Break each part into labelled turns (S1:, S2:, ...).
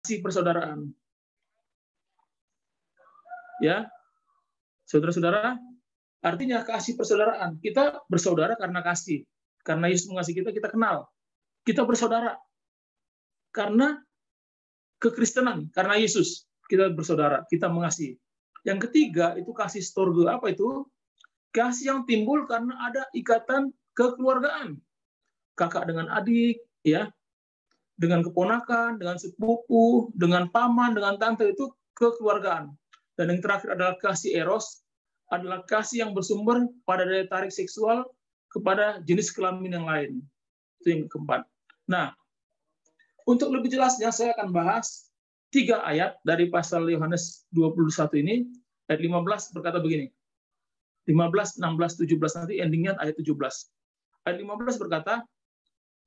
S1: kasih persaudaraan. Ya, saudara-saudara, artinya kasih persaudaraan. Kita bersaudara karena kasih. Karena Yesus mengasihi kita, kita kenal. Kita bersaudara karena kekristenan, karena Yesus kita bersaudara, kita mengasihi. Yang ketiga itu kasih storge. Apa itu? Kasih yang timbul karena ada ikatan kekeluargaan. Kakak dengan adik, ya, dengan keponakan, dengan sepupu, dengan paman, dengan tante, itu kekeluargaan. Dan yang terakhir adalah kasih eros, adalah kasih yang bersumber pada daya tarik seksual kepada jenis kelamin yang lain. Itu yang keempat. Nah, untuk lebih jelasnya saya akan bahas 3 ayat dari pasal Yohanes 21 ini. Ayat 15 berkata begini. 15, 16, 17, nanti endingnya ayat 17. Ayat 15 berkata,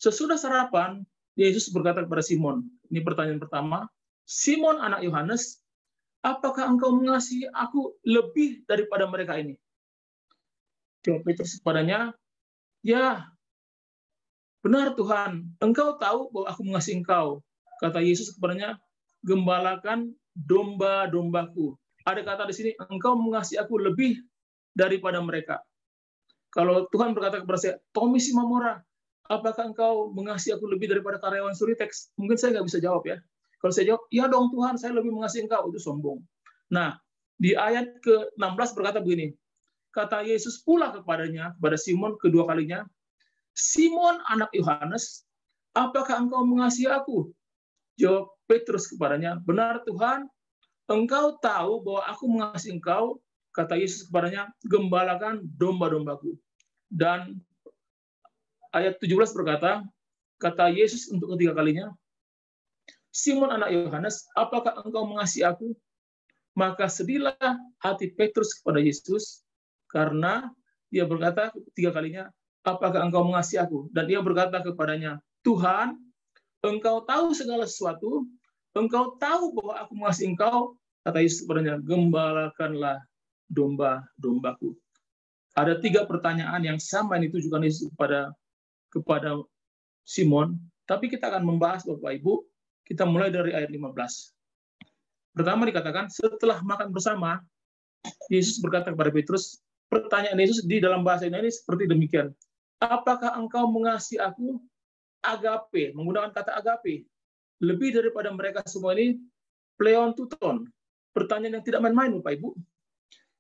S1: sesudah sarapan, Yesus berkata kepada Simon, ini pertanyaan pertama, Simon anak Yohanes, apakah engkau mengasihi aku lebih daripada mereka ini? Jawab Petrus kepadanya, ya, benar Tuhan, engkau tahu bahwa aku mengasihi engkau. Kata Yesus kepadanya, gembalakan domba-dombaku. Ada kata di sini, engkau mengasihi aku lebih daripada mereka. Kalau Tuhan berkata kepada saya, Tommy Simamora, apakah engkau mengasihi aku lebih daripada karyawan Suritex? Mungkin saya nggak bisa jawab ya. Kalau saya jawab, ya dong Tuhan, saya lebih mengasihi engkau. Itu sombong. Nah, di ayat ke-16 berkata begini, kata Yesus pula kepadanya, kepada Simon kedua kalinya, Simon anak Yohanes, apakah engkau mengasihi aku? Jawab Petrus kepadanya, benar Tuhan, engkau tahu bahwa aku mengasihi engkau. Kata Yesus kepadanya, gembalakan domba-dombaku. Dan ayat 17 berkata, kata Yesus untuk ketiga kalinya, Simon anak Yohanes, apakah engkau mengasihi aku? Maka sedihlah hati Petrus kepada Yesus, karena dia berkata ketiga kalinya, apakah engkau mengasihi aku? Dan dia berkata kepadanya, Tuhan, engkau tahu segala sesuatu, engkau tahu bahwa aku mengasihi engkau. Kata Yesus kepadanya, gembalakanlah domba-dombaku. Ada 3 pertanyaan yang sama yang ditujukan Yesus kepada Simon, tapi kita akan membahas Bapak Ibu, kita mulai dari ayat 15. Pertama dikatakan, setelah makan bersama, Yesus berkata kepada Petrus, pertanyaan Yesus di dalam bahasa ini seperti demikian, apakah engkau mengasihi aku? Agape, menggunakan kata agape, lebih daripada mereka semua ini, pleon tuton, pertanyaan yang tidak main-main Bapak Ibu.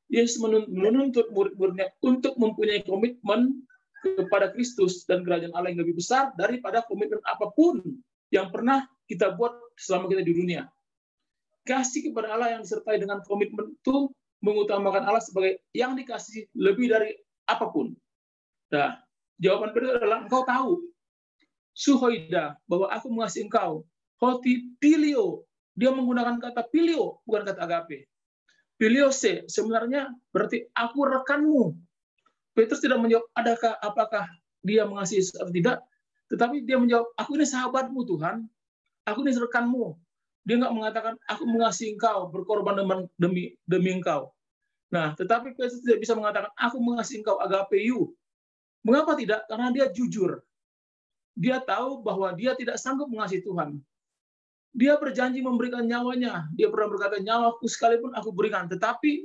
S1: Yesus menuntut murid-muridnya untuk mempunyai komitmen kepada Kristus dan kerajaan Allah yang lebih besar daripada komitmen apapun yang pernah kita buat selama kita di dunia. Kasih kepada Allah yang disertai dengan komitmen itu mengutamakan Allah sebagai yang dikasihi lebih dari apapun. Nah, jawaban Petrus adalah engkau tahu, suhoida, bahwa aku mengasihi engkau. Hoti pilio, dia menggunakan kata pilio, bukan kata agape. Piliose sebenarnya berarti aku rekanmu. Petrus tidak menjawab apakah dia mengasihi atau tidak, tetapi dia menjawab, aku ini sahabatmu Tuhan, aku ini rekanmu. Dia nggak mengatakan aku mengasihi engkau, berkorban demi engkau. Nah, tetapi Petrus tidak bisa mengatakan aku mengasihi engkau agapeu. Mengapa tidak? Karena dia jujur. Dia tahu bahwa dia tidak sanggup mengasihi Tuhan. Dia berjanji memberikan nyawanya. Dia pernah berkata, nyawaku sekalipun aku berikan. Tetapi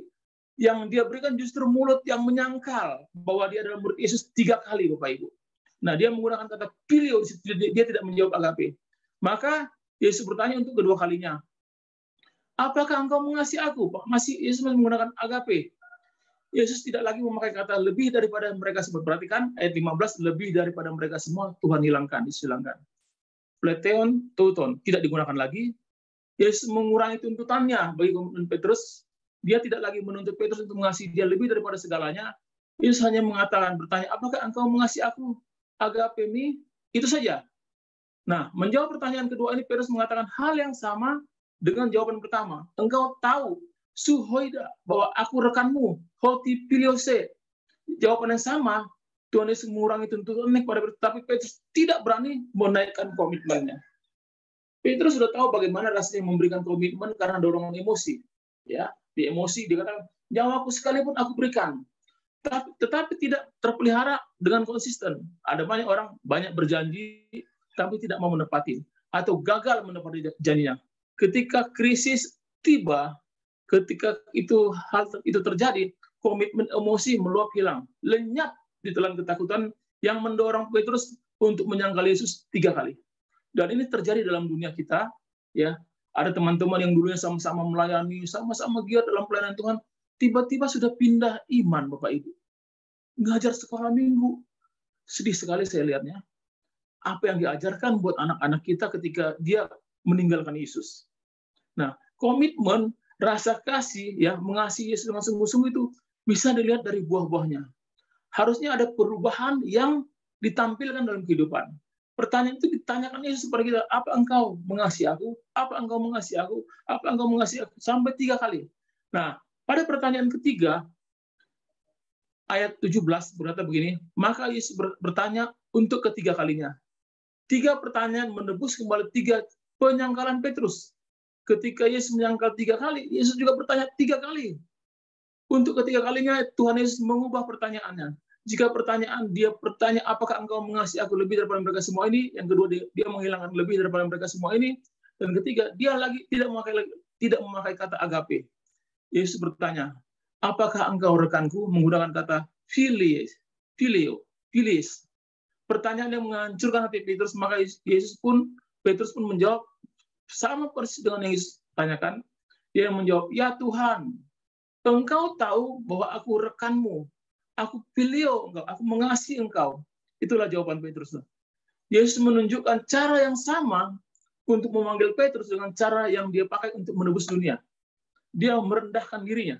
S1: yang dia berikan justru mulut yang menyangkal bahwa dia adalah murid Yesus 3 kali, Bapak Ibu. Nah, dia menggunakan kata pilio, dia tidak menjawab agape. Maka Yesus bertanya untuk kedua kalinya, apakah engkau mengasihi aku? Masih Yesus menggunakan agape. Yesus tidak lagi memakai kata lebih daripada mereka semua. Perhatikan ayat 15, lebih daripada mereka semua Tuhan dihilangkan. Pleteon, tauton, tidak digunakan lagi. Yesus mengurangi tuntutannya bagi komitmen Petrus. Dia tidak lagi menuntut Petrus untuk mengasihi dia lebih daripada segalanya. Yesus hanya mengatakan, bertanya, apakah engkau mengasihi aku? Agapemi, itu saja. Nah, menjawab pertanyaan kedua ini, Petrus mengatakan hal yang sama dengan jawaban pertama. Engkau tahu, suhoida, bahwa aku rekanmu, hoti piliose. Jawaban yang sama, Tuhan Yesus mengurangi tuntutannya kepada Petrus, tapi Petrus tidak berani menaikkan komitmennya. Petrus sudah tahu bagaimana rasanya memberikan komitmen karena dorongan emosi. Ya, di emosi dikatakan, nyawaku sekalipun aku berikan. Tetapi tidak terpelihara dengan konsisten. Ada banyak orang banyak berjanji tapi tidak mau menepati atau gagal menepati janjinya ketika krisis tiba, ketika hal itu terjadi, komitmen emosi meluap hilang, lenyap di telan ketakutan yang mendorong Petrus untuk menyangkal Yesus 3 kali. Dan ini terjadi dalam dunia kita, ya. Ada teman-teman yang dulunya sama-sama melayani, sama-sama giat dalam pelayanan Tuhan, tiba-tiba sudah pindah iman, Bapak Ibu. Ngajar sekolah minggu. Sedih sekali saya lihatnya. Apa yang diajarkan buat anak-anak kita ketika dia meninggalkan Yesus. Nah, komitmen, rasa kasih, ya, mengasihi Yesus dengan sungguh-sungguh itu bisa dilihat dari buah-buahnya. Harusnya ada perubahan yang ditampilkan dalam kehidupan. Pertanyaan itu ditanyakan Yesus kepada kita, apa engkau mengasihi aku? Apa engkau mengasihi aku? Apa engkau mengasihi aku? Sampai 3 kali. Nah, pada pertanyaan ketiga, ayat 17 berkata begini, maka Yesus bertanya untuk ketiga kalinya. 3 pertanyaan menebus kembali 3 penyangkalan Petrus. Ketika Yesus menyangkal 3 kali, Yesus juga bertanya 3 kali. Untuk ketiga kalinya Tuhan Yesus mengubah pertanyaannya. Jika pertanyaan dia bertanya, apakah engkau mengasihi aku lebih daripada mereka semua ini? Yang kedua, dia menghilangkan lebih daripada mereka semua ini. Dan ketiga, dia lagi tidak memakai kata agape. Yesus bertanya, apakah engkau rekanku? Menggunakan kata philios. Pertanyaan yang menghancurkan hati Petrus, maka Petrus pun menjawab sama persis dengan yang Yesus tanyakan. Dia menjawab, ya Tuhan, engkau tahu bahwa aku rekanmu. Aku filio engkau, aku mengasihi engkau. Itulah jawaban Petrus. Yesus menunjukkan cara yang sama untuk memanggil Petrus dengan cara yang dia pakai untuk menebus dunia. Dia merendahkan dirinya,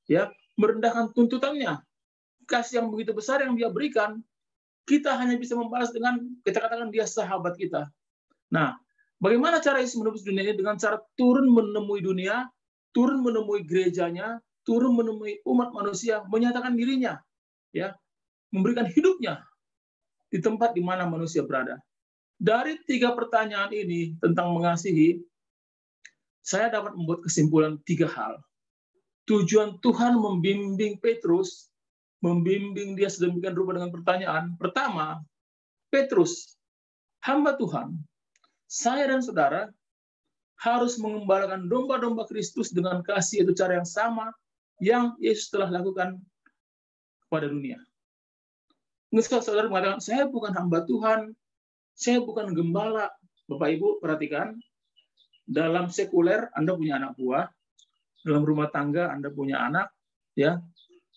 S1: ya, merendahkan tuntutannya. Kasih yang begitu besar yang dia berikan, kita hanya bisa membalas dengan kita katakan dia sahabat kita. Nah, bagaimana cara Yesus menebus dunia ini? Dengan cara turun menemui dunia, turun menemui gerejanya, turun menemui umat manusia, menyatakan dirinya, ya, memberikan hidupnya di tempat di mana manusia berada. Dari 3 pertanyaan ini tentang mengasihi, saya dapat membuat kesimpulan 3 hal. Tujuan Tuhan membimbing Petrus, membimbing dia sedemikian rupa dengan pertanyaan. Pertama, Petrus, hamba Tuhan, saya dan saudara harus mengembalakan domba-domba Kristus dengan kasih, itu cara yang sama yang Yesus telah lakukan kepada dunia. Meskipun saudara mengatakan, saya bukan hamba Tuhan, saya bukan gembala. Bapak Ibu perhatikan, dalam sekuler Anda punya anak buah, dalam rumah tangga Anda punya anak, ya,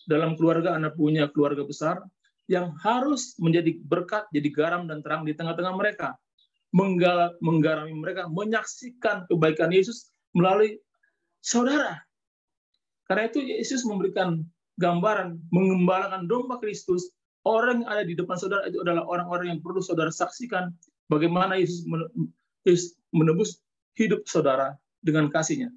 S1: dalam keluarga Anda punya keluarga besar yang harus menjadi berkat, jadi garam dan terang di tengah-tengah mereka, menggarami mereka, menyaksikan kebaikan Yesus melalui saudara. Karena itu Yesus memberikan gambaran mengembalakan domba Kristus. Orang yang ada di depan saudara itu adalah orang-orang yang perlu saudara saksikan bagaimana Yesus menebus hidup saudara dengan kasih-Nya.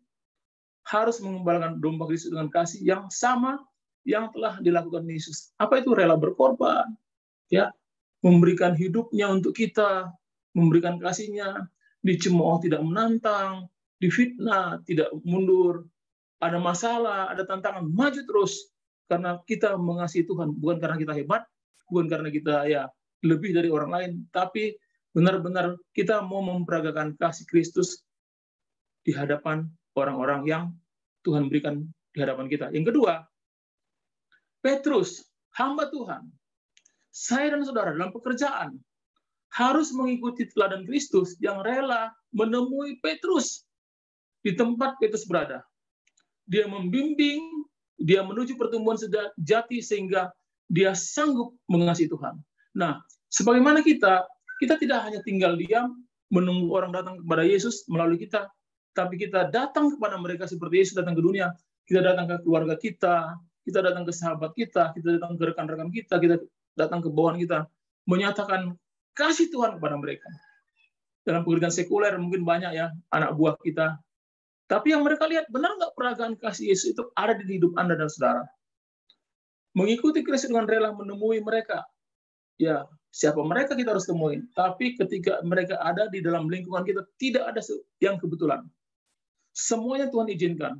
S1: Harus mengembalakan domba Kristus dengan kasih yang sama yang telah dilakukan Yesus. Apa itu? Rela berkorban, ya, memberikan hidupnya untuk kita, memberikan kasih-Nya, dicemooh tidak menantang, difitnah tidak mundur, ada masalah, ada tantangan, maju terus karena kita mengasihi Tuhan, bukan karena kita hebat, bukan karena kita ya lebih dari orang lain, tapi benar-benar kita mau memperagakan kasih Kristus di hadapan orang-orang yang Tuhan berikan di hadapan kita. Yang kedua, Petrus, hamba Tuhan, saya dan saudara dalam pekerjaan harus mengikuti teladan Kristus yang rela menemui Petrus di tempat Petrus berada. Dia membimbing, dia menuju pertumbuhan sejati sehingga dia sanggup mengasihi Tuhan. Nah, sebagaimana kita tidak hanya tinggal diam menunggu orang datang kepada Yesus melalui kita, tapi kita datang kepada mereka seperti Yesus datang ke dunia. Kita datang ke keluarga kita datang ke sahabat kita datang ke rekan-rekan kita datang ke bawahan kita, menyatakan kasih Tuhan kepada mereka. Dalam pekerjaan sekuler mungkin banyak ya anak buah kita, tapi yang mereka lihat, benar nggak peragaan kasih Yesus itu ada di hidup Anda dan saudara? Mengikuti Kristus dengan rela menemui mereka. Ya, siapa mereka kita harus temui. Tapi ketika mereka ada di dalam lingkungan kita, tidak ada yang kebetulan. Semuanya Tuhan izinkan.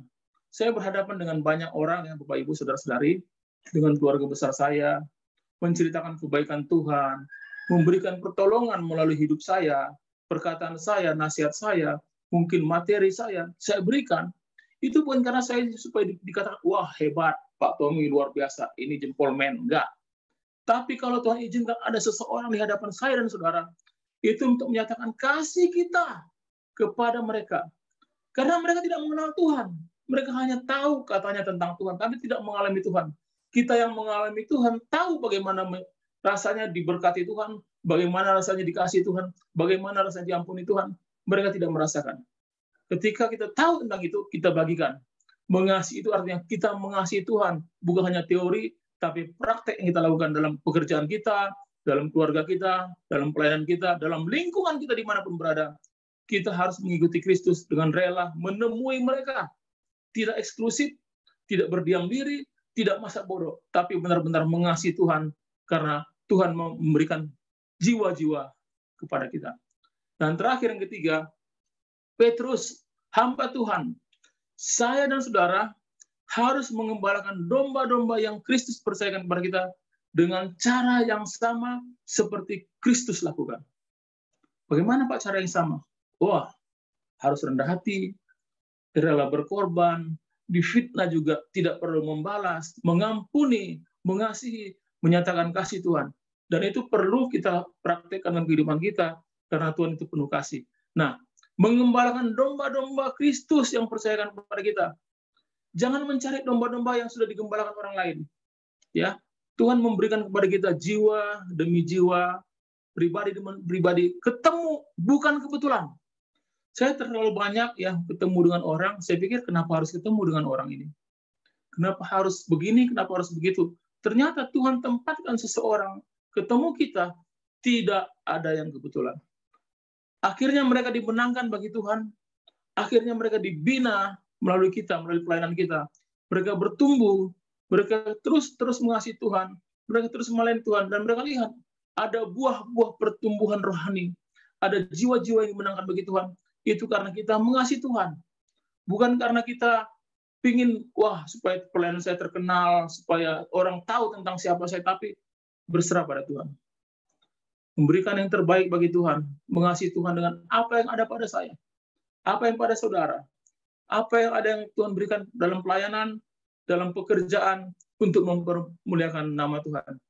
S1: Saya berhadapan dengan banyak orang, ya, Bapak Ibu, Saudara-saudari, dengan keluarga besar saya, menceritakan kebaikan Tuhan, memberikan pertolongan melalui hidup saya, perkataan saya, nasihat saya, mungkin materi saya berikan, itu bukan karena saya supaya dikatakan, wah hebat, Pak Tommy luar biasa, ini jempol men. Enggak. Tapi kalau Tuhan izinkan ada seseorang di hadapan saya dan saudara, itu untuk menyatakan kasih kita kepada mereka. Karena mereka tidak mengenal Tuhan. Mereka hanya tahu katanya tentang Tuhan, tapi tidak mengalami Tuhan. Kita yang mengalami Tuhan, tahu bagaimana rasanya diberkati Tuhan, bagaimana rasanya dikasih Tuhan, bagaimana rasanya diampuni Tuhan. Mereka tidak merasakan. Ketika kita tahu tentang itu, kita bagikan. Mengasihi itu artinya kita mengasihi Tuhan, bukan hanya teori, tapi praktek yang kita lakukan dalam pekerjaan kita, dalam keluarga kita, dalam pelayanan kita, dalam lingkungan kita dimanapun berada. Kita harus mengikuti Kristus dengan rela menemui mereka. Tidak eksklusif, tidak berdiam diri, tidak masa bodoh, tapi benar-benar mengasihi Tuhan, karena Tuhan memberikan jiwa-jiwa kepada kita. Dan terakhir yang ketiga, Petrus, hamba Tuhan. Saya dan saudara harus mengembalakan domba-domba yang Kristus percayakan kepada kita dengan cara yang sama seperti Kristus lakukan. Bagaimana Pak cara yang sama? Wah, harus rendah hati, rela berkorban, difitnah juga tidak perlu membalas, mengampuni, mengasihi, menyatakan kasih Tuhan. Dan itu perlu kita praktekkan dalam kehidupan kita, karena Tuhan itu penuh kasih. Nah, mengembalakan domba-domba Kristus yang percayakan kepada kita. Jangan mencari domba-domba yang sudah digembalakan orang lain. Ya, Tuhan memberikan kepada kita jiwa demi jiwa, pribadi demi pribadi, ketemu bukan kebetulan. Saya terlalu banyak ya ketemu dengan orang, saya pikir kenapa harus ketemu dengan orang ini? Kenapa harus begini, kenapa harus begitu? Ternyata Tuhan tempatkan seseorang ketemu kita, tidak ada yang kebetulan. Akhirnya mereka dimenangkan bagi Tuhan, akhirnya mereka dibina melalui kita, melalui pelayanan kita. Mereka bertumbuh, mereka terus mengasihi Tuhan, mereka terus melayani Tuhan, dan mereka lihat ada buah-buah pertumbuhan rohani, ada jiwa-jiwa yang dimenangkan bagi Tuhan. Itu karena kita mengasihi Tuhan. Bukan karena kita ingin, wah, supaya pelayanan saya terkenal, supaya orang tahu tentang siapa saya, tapi berserah pada Tuhan. Memberikan yang terbaik bagi Tuhan, mengasihi Tuhan dengan apa yang ada pada saya, apa yang pada saudara, apa yang ada yang Tuhan berikan dalam pelayanan, dalam pekerjaan, untuk mempermuliakan nama Tuhan.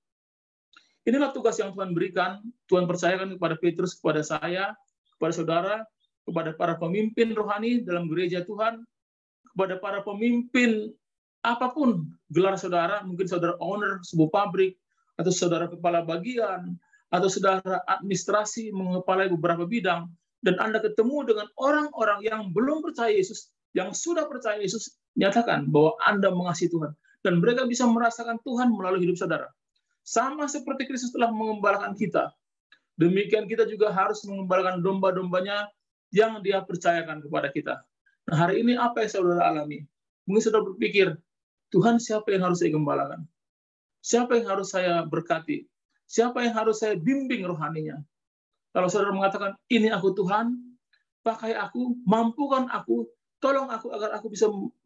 S1: Inilah tugas yang Tuhan berikan, Tuhan percayakan kepada Petrus, kepada saya, kepada saudara, kepada para pemimpin rohani dalam gereja Tuhan, kepada para pemimpin apapun gelar saudara, mungkin saudara owner sebuah pabrik, atau saudara kepala bagian, atau saudara administrasi mengepalai beberapa bidang, dan Anda ketemu dengan orang-orang yang belum percaya Yesus, yang sudah percaya Yesus, nyatakan bahwa Anda mengasihi Tuhan, dan mereka bisa merasakan Tuhan melalui hidup saudara. Sama seperti Kristus telah mengembalakan kita, demikian kita juga harus mengembalakan domba-dombanya yang Dia percayakan kepada kita. Nah, hari ini apa yang saudara alami? Mungkin saudara berpikir, Tuhan, siapa yang harus saya gembalakan? Siapa yang harus saya berkati? Siapa yang harus saya bimbing rohaninya? Kalau saudara mengatakan, ini aku Tuhan, pakai aku, mampukan aku, tolong aku agar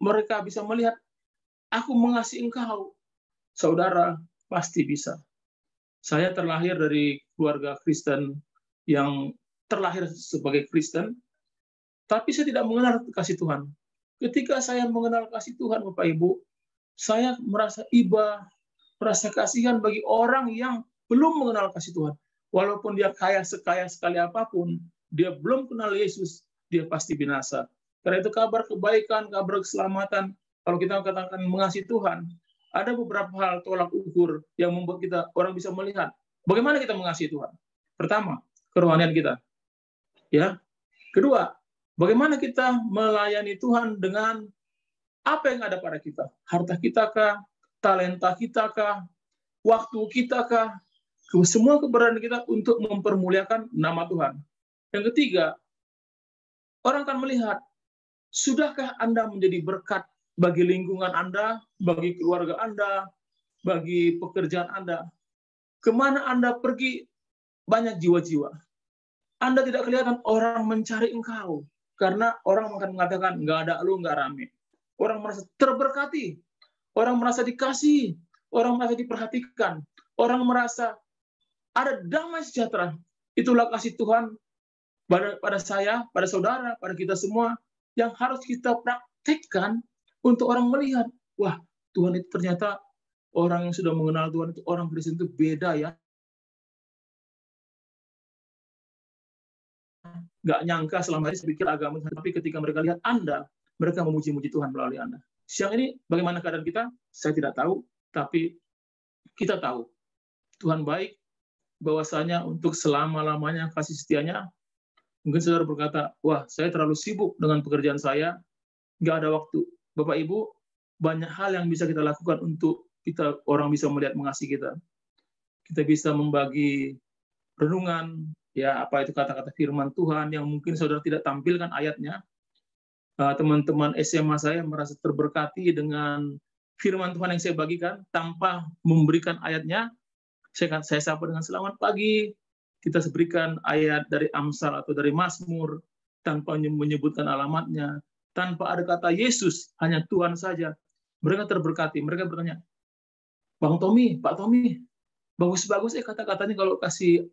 S1: mereka bisa melihat aku mengasihi engkau. Saudara pasti bisa. Saya terlahir dari keluarga Kristen yang terlahir sebagai Kristen, tapi saya tidak mengenal kasih Tuhan. Ketika saya mengenal kasih Tuhan, Bapak Ibu, saya merasa iba, merasa kasihan bagi orang yang belum mengenal kasih Tuhan. Walaupun dia kaya sekali apapun, dia belum kenal Yesus, dia pasti binasa. Karena itu kabar kebaikan, kabar keselamatan, kalau kita katakan mengasihi Tuhan, ada beberapa hal tolak ukur yang membuat orang bisa melihat bagaimana kita mengasihi Tuhan. Pertama, kerohanian kita. Ya. Kedua, bagaimana kita melayani Tuhan dengan apa yang ada pada kita? Harta kita kah? Talenta kita kah? Waktu kita kah? Semua keberadaan kita untuk mempermuliakan nama Tuhan. Yang ketiga, orang akan melihat, sudahkah Anda menjadi berkat bagi lingkungan Anda, bagi keluarga Anda, bagi pekerjaan Anda? Kemana Anda pergi, banyak jiwa-jiwa. Anda tidak kelihatan, orang mencari engkau. Karena orang akan mengatakan, nggak ada lu, nggak rame. Orang merasa terberkati. Orang merasa dikasihi. Orang merasa diperhatikan. Orang merasa ada damai sejahtera. Itulah kasih Tuhan pada saya, pada saudara, pada kita semua, yang harus kita praktekkan untuk orang melihat, wah, Tuhan itu ternyata orang yang sudah mengenal Tuhan itu, orang Kristen itu beda ya. Nggak nyangka selama ini saya pikir agama, tapi ketika mereka lihat Anda, mereka memuji-muji Tuhan melalui Anda. Siang ini bagaimana keadaan kita? Saya tidak tahu, tapi kita tahu Tuhan baik, bahwasanya untuk selama-lamanya kasih setianya. Mungkin saudara berkata, wah, saya terlalu sibuk dengan pekerjaan saya, nggak ada waktu. Bapak Ibu, banyak hal yang bisa kita lakukan untuk kita, orang bisa melihat mengasihi kita. Kita bisa membagi renungan, ya, apa itu kata-kata firman Tuhan yang mungkin saudara tidak tampilkan ayatnya. Teman-teman SMA saya merasa terberkati dengan firman Tuhan yang saya bagikan tanpa memberikan ayatnya. Saya sapa dengan selamat pagi. Kita berikan ayat dari Amsal atau dari Mazmur tanpa menyebutkan alamatnya, tanpa ada kata Yesus, hanya Tuhan saja. Mereka terberkati. Mereka bertanya, Bang Tommy, Pak Tommy, bagus-bagus kata-katanya kalau kasih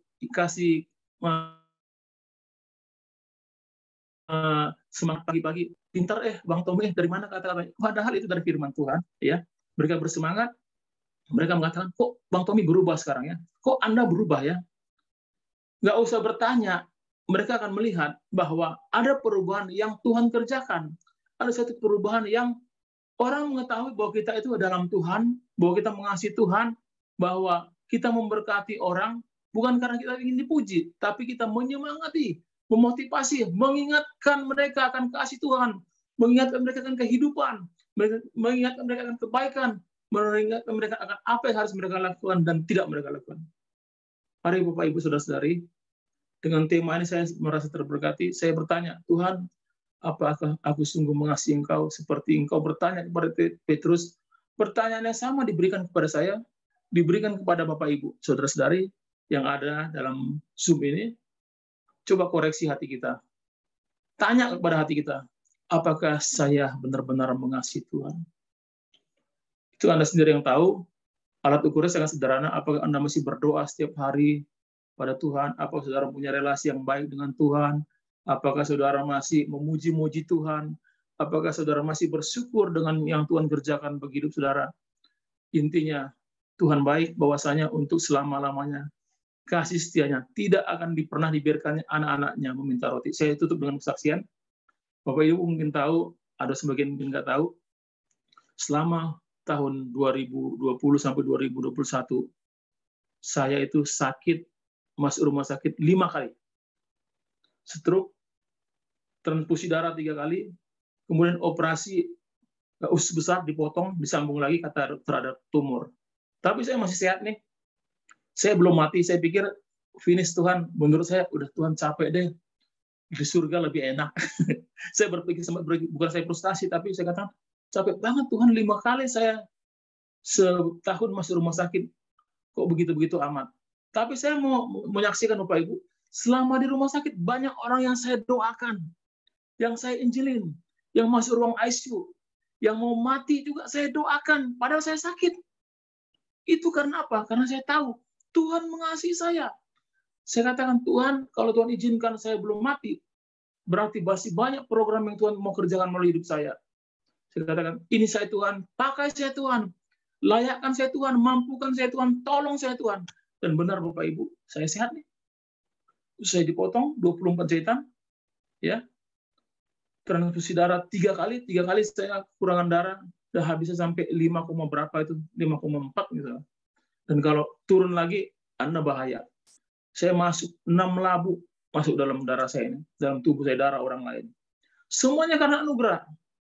S1: semangat pagi-pagi. Pintar Bang Tommy, dari mana kata-katanya? Padahal itu dari firman Tuhan, ya. Mereka bersemangat. Mereka mengatakan, kok Bang Tommy berubah sekarang ya? Kok Anda berubah ya? Nggak usah bertanya, mereka akan melihat bahwa ada perubahan yang Tuhan kerjakan. Ada satu perubahan yang orang mengetahui bahwa kita itu dalam Tuhan, bahwa kita mengasihi Tuhan, bahwa kita memberkati orang, bukan karena kita ingin dipuji, tapi kita menyemangati, memotivasi, mengingatkan mereka akan kasih Tuhan, mengingatkan mereka akan kehidupan, mengingatkan mereka akan kebaikan, mengingatkan mereka akan apa yang harus mereka lakukan dan tidak mereka lakukan. Mari Bapak Ibu Saudara-saudari, dengan tema ini saya merasa terberkati. Saya bertanya, Tuhan, apakah aku sungguh mengasihi Engkau seperti Engkau bertanya kepada Petrus? Pertanyaan yang sama diberikan kepada saya, diberikan kepada Bapak Ibu Saudara-saudari yang ada dalam Zoom ini. Coba koreksi hati kita. Tanya kepada hati kita, apakah saya benar-benar mengasihi Tuhan? Itu Anda sendiri yang tahu. Alat ukurnya sangat sederhana. Apakah Anda masih berdoa setiap hari pada Tuhan? Apakah saudara punya relasi yang baik dengan Tuhan? Apakah saudara masih memuji-muji Tuhan? Apakah saudara masih bersyukur dengan yang Tuhan kerjakan bagi hidup saudara? Intinya, Tuhan baik bahwasanya untuk selama-lamanya. Kasih setianya tidak akan pernah dibiarkannya anak-anaknya meminta roti. Saya tutup dengan kesaksian. Bapak Ibu mungkin tahu, ada sebagian mungkin nggak tahu, selama tahun 2020 sampai 2021, saya itu sakit, masuk rumah sakit 5 kali. Stroke, transfusi darah 3 kali, kemudian operasi usus besar dipotong, disambung lagi kata terhadap tumor. Tapi saya masih sehat nih. Saya belum mati, saya pikir finish Tuhan. Menurut saya, udah Tuhan capek deh. Di surga lebih enak. Saya berpikir, bukan saya frustasi, tapi saya katakan, capek banget Tuhan, 5 kali saya setahun masuk rumah sakit. Kok begitu-begitu amat. Tapi saya mau menyaksikan Bapak Ibu, selama di rumah sakit banyak orang yang saya doakan, yang saya injilin, yang masuk ruang ICU, yang mau mati juga saya doakan, padahal saya sakit. Itu karena apa? Karena saya tahu Tuhan mengasihi saya. Saya katakan, Tuhan, kalau Tuhan izinkan saya belum mati, berarti masih banyak program yang Tuhan mau kerjakan melalui hidup saya. Saya katakan, ini saya Tuhan, pakai saya Tuhan, layakkan saya Tuhan, mampukan saya Tuhan, tolong saya Tuhan. Dan benar Bapak Ibu, saya sehat nih. Saya dipotong 24 jahitan, ya. Transfusi darah 3 kali saya kurangan darah, udah habisnya sampai 5, berapa itu, 5,4 misalnya. Dan kalau turun lagi, Anda bahaya. Saya masuk 6 labu masuk dalam darah saya ini, dalam tubuh saya, darah orang lain. Semuanya karena anugerah.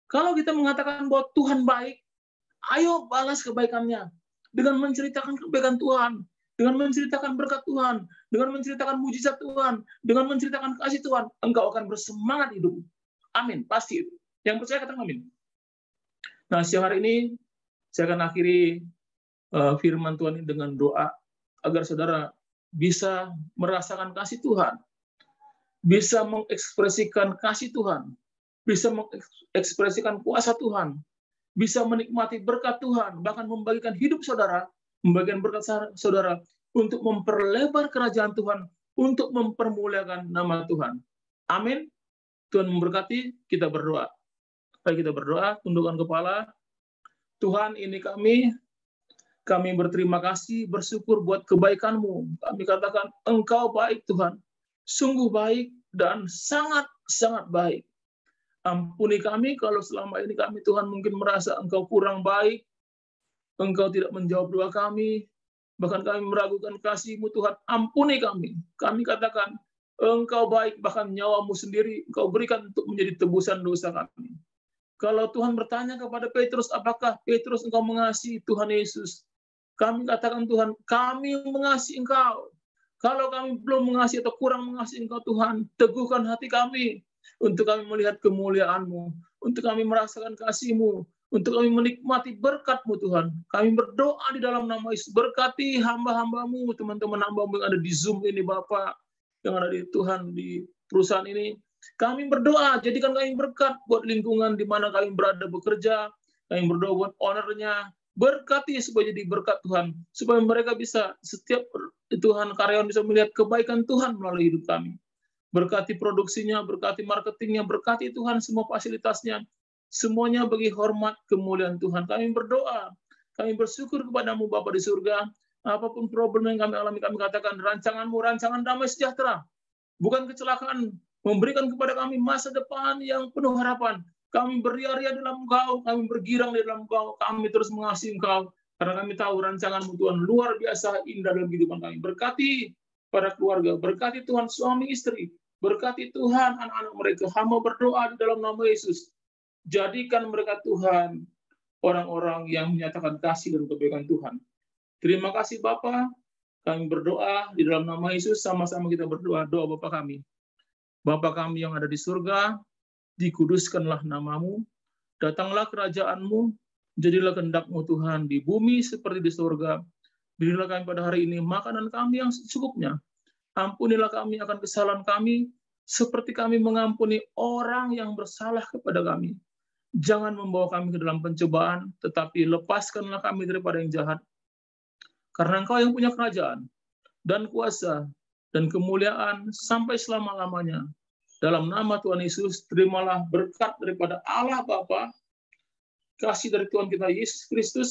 S1: Kalau kita mengatakan bahwa Tuhan baik, ayo balas kebaikannya dengan menceritakan kebaikan Tuhan, dengan menceritakan berkat Tuhan, dengan menceritakan mujizat Tuhan, dengan menceritakan kasih Tuhan, engkau akan bersemangat hidup. Amin, pasti itu. Yang percaya katakan amin. Nah, siang hari ini saya akan akhiri firman Tuhan ini dengan doa agar saudara bisa merasakan kasih Tuhan, bisa mengekspresikan kasih Tuhan, bisa mengekspresikan kuasa Tuhan, bisa menikmati berkat Tuhan, bahkan membagikan hidup saudara, membagikan berkat saudara untuk memperlebar kerajaan Tuhan, untuk mempermuliakan nama Tuhan. Amin. Tuhan memberkati. Kita berdoa. Baik, kita berdoa, tundukkan kepala. Tuhan, ini kami berterima kasih, bersyukur buat kebaikan-Mu. Kami katakan, Engkau baik Tuhan. Sungguh baik dan sangat-sangat baik. Ampuni kami kalau selama ini kami Tuhan mungkin merasa Engkau kurang baik, Engkau tidak menjawab doa kami, bahkan kami meragukan kasih-Mu Tuhan. Ampuni kami. Kami katakan, Engkau baik, bahkan nyawa-Mu sendiri Engkau berikan untuk menjadi tebusan dosa kami. Kalau Tuhan bertanya kepada Petrus, apakah Petrus engkau mengasihi Tuhan Yesus? Kami katakan Tuhan, kami mengasihi Engkau. Kalau kami belum mengasihi atau kurang mengasihi Engkau Tuhan, teguhkan hati kami untuk kami melihat kemuliaan-Mu, untuk kami merasakan kasih-Mu, untuk kami menikmati berkat-Mu Tuhan. Kami berdoa di dalam nama Yesus, berkati hamba-hamba-Mu, teman-teman hamba-Mu yang ada di Zoom ini Bapak, yang ada di Tuhan di perusahaan ini. Kami berdoa, jadikan kami berkat buat lingkungan di mana kami berada bekerja. Kami berdoa buat ownernya. Berkati supaya jadi berkat Tuhan. Supaya mereka bisa, setiap Tuhan karyawan bisa melihat kebaikan Tuhan melalui hidup kami. Berkati produksinya, berkati marketingnya, berkati Tuhan semua fasilitasnya. Semuanya bagi hormat kemuliaan Tuhan. Kami berdoa. Kami bersyukur kepada-Mu Bapa di surga. Apapun problem yang kami alami, kami katakan rancangan-Mu, rancangan damai sejahtera. Bukan kecelakaan, memberikan kepada kami masa depan yang penuh harapan. Kami beria-ria dalam Engkau, kami bergirang di dalam Engkau, kami terus mengasihi Engkau, karena kami tahu rancangan-Mu Tuhan luar biasa indah dalam kehidupan kami. Berkati para keluarga, berkati Tuhan suami istri, berkati Tuhan anak-anak mereka. Hamba berdoa di dalam nama Yesus. Jadikan mereka Tuhan, orang-orang yang menyatakan kasih dan kebaikan Tuhan. Terima kasih Bapa. Kami berdoa di dalam nama Yesus, sama-sama kita berdoa. Doa Bapa kami. Bapa kami yang ada di surga, dikuduskanlah nama-Mu, datanglah kerajaan-Mu, jadilah kehendak-Mu Tuhan di bumi seperti di surga. Berilah kami pada hari ini makanan kami yang secukupnya. Ampunilah kami akan kesalahan kami, seperti kami mengampuni orang yang bersalah kepada kami. Jangan membawa kami ke dalam pencobaan, tetapi lepaskanlah kami daripada yang jahat. Karena Engkau yang punya kerajaan, dan kuasa, dan kemuliaan sampai selama-lamanya. Dalam nama Tuhan Yesus, terimalah berkat daripada Allah Bapa, kasih dari Tuhan kita Yesus Kristus,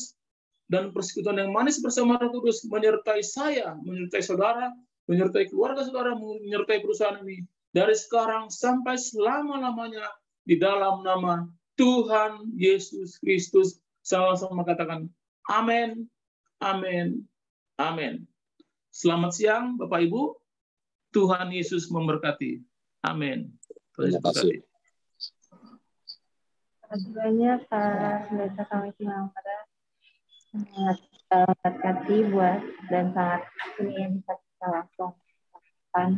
S1: dan persekutuan yang manis bersama Roh Kudus menyertai saya, menyertai saudara, menyertai keluarga saudara, menyertai perusahaan ini, dari sekarang sampai selama-lamanya, di dalam nama Tuhan Yesus Kristus. Sama-sama katakan, amin, amin, amin. Selamat siang, Bapak Ibu. Tuhan Yesus memberkati. Amin.
S2: Terima kasih.
S3: Terima kasih banyak Pak Pendeta kami Simangkara. Sangat berkati buat dan sangat ini yang bisa kita langsung lakukan